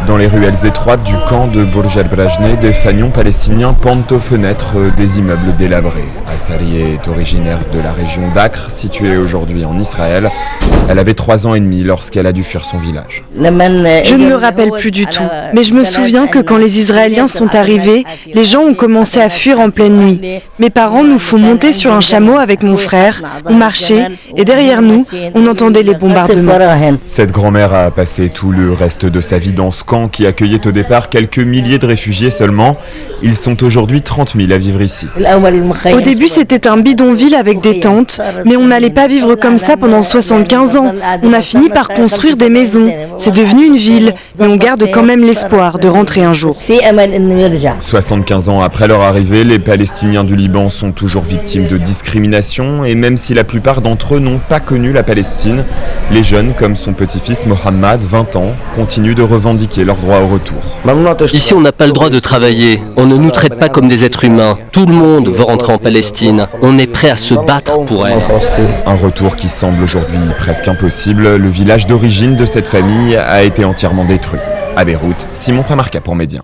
Dans les ruelles étroites du camp de Bourj al-Brajneh, des fanions palestiniens pendent aux fenêtres des immeubles délabrés. Assari est originaire de la région d'Acre, située aujourd'hui en Israël. Elle avait 3 ans et demi lorsqu'elle a dû fuir son village. Je ne me rappelle plus du tout, mais je me souviens que quand les Israéliens sont arrivés, les gens ont commencé à fuir en pleine nuit. Mes parents nous font monter sur un chameau avec mon frère, on marchait et derrière nous, on entendait les bombardements. Cette grand-mère a passé tout le reste de sa vie dans ce camp qui accueillait au départ quelques milliers de réfugiés seulement. Ils sont aujourd'hui 30 000 à vivre ici. Au début, c'était un bidonville avec des tentes, mais on n'allait pas vivre comme ça pendant 75 ans. On a fini par construire des maisons. C'est devenu une ville, mais on garde quand même l'espoir de rentrer un jour. 75 ans après leur arrivée, les Palestiniens du Liban sont toujours victimes de discrimination et même si la plupart d'entre eux n'ont pas connu la Palestine, les jeunes, comme son petit-fils Mohammad, 20 ans, continuent de revendiquer leur droit au retour. Ici, on n'a pas le droit de travailler. On ne nous traite pas comme des êtres humains. Tout le monde veut rentrer en Palestine. On est prêt à se battre pour elle. Un retour qui semble aujourd'hui presque impossible. Le village d'origine de cette famille a été entièrement détruit. À Beyrouth, Simon Pramarca pour Média.